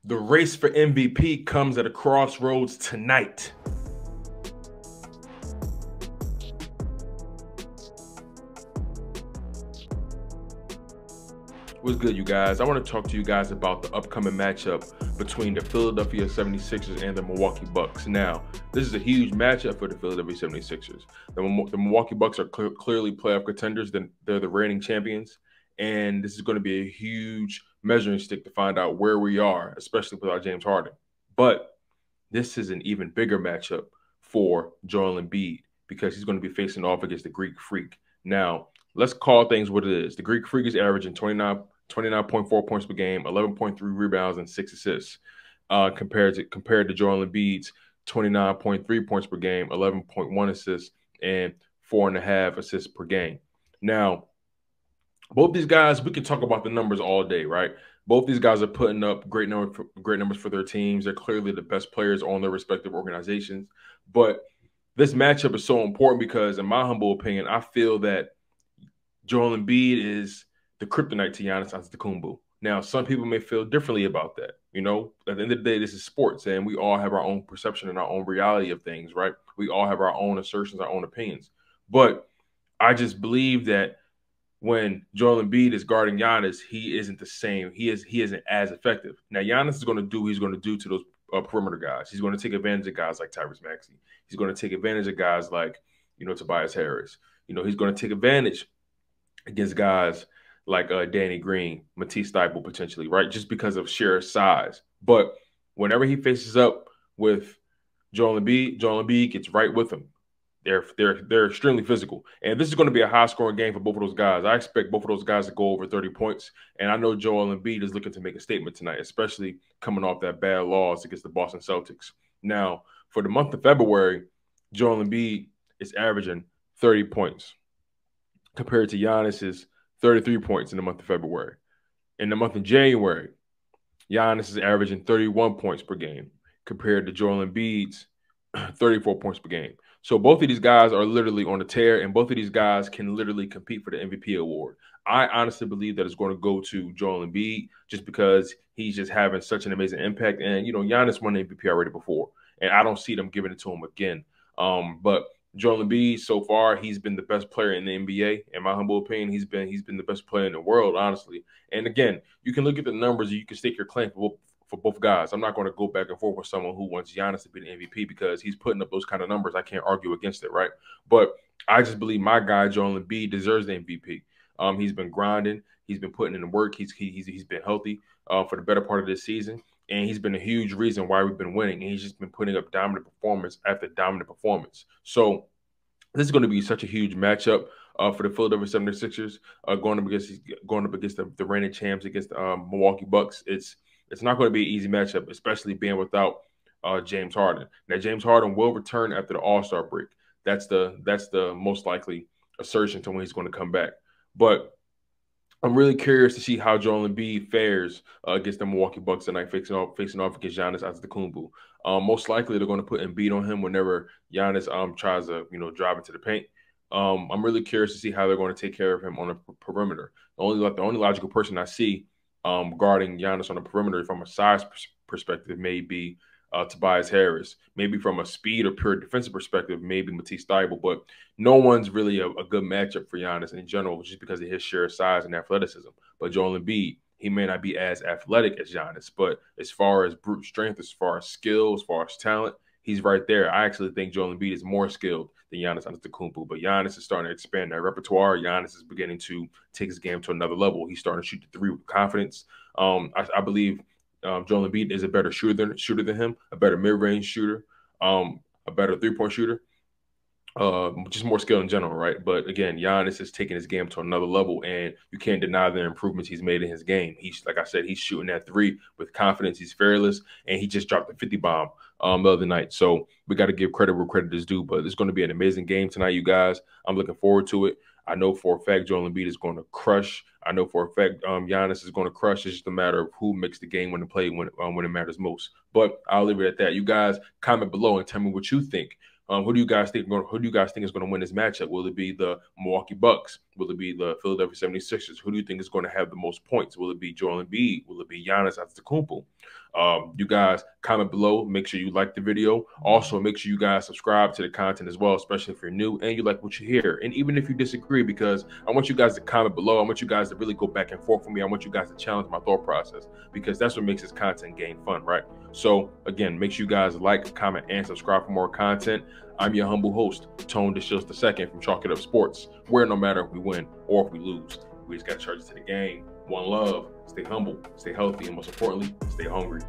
The race for MVP comes at a crossroads tonight. What's good, you guys? I want to talk to you guys about the upcoming matchup between the Philadelphia 76ers and the Milwaukee Bucks. Now, this is a huge matchup for the Philadelphia 76ers. The Milwaukee Bucks are clearly playoff contenders. They're the reigning champions. And this is going to be a huge measuring stick to find out where we are, especially without James Harden. But this is an even bigger matchup for Joel Embiid because he's going to be facing off against the Greek Freak. Now, let's call things what it is. The Greek Freak is averaging 29.4 points per game, 11.3 rebounds, and 6 assists, compared to Joel Embiid's 29.3 points per game, 11.1 assists, and 4.5 assists per game. Now, both these guys, we can talk about the numbers all day, right? Both these guys are putting up great numbers for their teams. They're clearly the best players on their respective organizations. But this matchup is so important because, in my humble opinion, I feel that Joel Embiid is the kryptonite to Giannis Antetokounmpo. Now, some people may feel differently about that. You know, at the end of the day, this is sports, and we all have our own perception and our own reality of things, right? We all have our own assertions, our own opinions. But I just believe that when Joel Embiid is guarding Giannis, he isn't the same. He isn't as effective. Now, Giannis is going to do what he's going to do to those perimeter guys. He's going to take advantage of guys like Tyrese Maxey. He's going to take advantage of guys like, Tobias Harris. He's going to take advantage against guys like Danny Green, Matisse Thybulle potentially, right? Just because of sheer size. But whenever he faces up with Joel Embiid gets right with him. They're extremely physical. And this is going to be a high-scoring game for both of those guys. I expect both of those guys to go over 30 points. And I know Joel Embiid is looking to make a statement tonight, especially coming off that bad loss against the Boston Celtics. Now, for the month of February, Joel Embiid is averaging 30 points compared to Giannis's 33 points in the month of February. In the month of January, Giannis is averaging 31 points per game compared to Joel Embiid's 34 points per game. So both of these guys are literally on a tear, and both of these guys can literally compete for the MVP award. I honestly believe that it's going to go to Joel Embiid just because he's just having such an amazing impact. And, Giannis won the MVP already before, and I don't see them giving it to him again. But Joel Embiid, so far, he's been the best player in the NBA. In my humble opinion, he's been the best player in the world, honestly. And again, you can look at the numbers, and you can stake your claim for both guys. I'm not going to go back and forth with someone who wants Giannis to be the MVP because he's putting up those kind of numbers. I can't argue against it, right? But I just believe my guy, Joel Embiid, deserves the MVP. He's been grinding. He's been putting in the work. He's been healthy for the better part of this season. And he's been a huge reason why we've been winning. And he's just been putting up dominant performance after dominant performance. So this is going to be such a huge matchup for the Philadelphia 76ers going up against the reigning champs, against the Milwaukee Bucks. It's not going to be an easy matchup, especially being without James Harden. Now, James Harden will return after the All-Star break. That's the most likely assertion to when he's going to come back. But I'm really curious to see how Joel Embiid fares against the Milwaukee Bucks tonight, facing off against Giannis Antetokounmpo. Most likely, they're going to put Embiid on him whenever Giannis tries to drive into the paint. I'm really curious to see how they're going to take care of him on the perimeter. The only logical person I see guarding Giannis on the perimeter from a size perspective may be Tobias Harris. Maybe from a speed or pure defensive perspective, maybe Matisse Thybulle. But no one's really a good matchup for Giannis in general just because of his sheer size and athleticism. But Joel Embiid, he may not be as athletic as Giannis, but as far as brute strength, as far as skill, as far as talent, he's right there. I actually think Joel Embiid is more skilled than Giannis Antetokounmpo, but Giannis is starting to expand that repertoire. Giannis is beginning to take his game to another level. He's starting to shoot the three with confidence. I believe Joel Embiid is a better shooter than him, a better mid-range shooter, a better three-point shooter. Just more skill in general, right? But again, Giannis is taking his game to another level, and you can't deny the improvements he's made in his game. Like I said, he's shooting that three with confidence. He's fearless, and he just dropped a 50 bomb the other night. So we got to give credit where credit is due. But it's going to be an amazing game tonight, you guys. I'm looking forward to it. I know for a fact Joel Embiid is going to crush. I know for a fact Giannis is going to crush. It's just a matter of who makes the game when it matters most. But I'll leave it at that. You guys comment below and tell me what you think. Who do you guys think is going to win this matchup? Will it be the Milwaukee Bucks? Will it be the Philadelphia 76ers? Who do you think is going to have the most points? Will it be Joel Embiid? Will it be Giannis Antetokounmpo? You guys comment below. Make sure you like the video. Also, make sure you guys subscribe to the content as well, especially if you're new and you like what you hear. And even if you disagree, because I want you guys to comment below. I want you guys to really go back and forth with me. I want you guys to challenge my thought process, because that's what makes this content game fun, right? So again, make sure you guys like, comment, and subscribe for more content. I'm your humble host, Tone DeShields II from Chalk It Up Sports, where no matter if we win or if we lose, we just got to charge it to the game. One love, stay humble, stay healthy, and most importantly, stay hungry.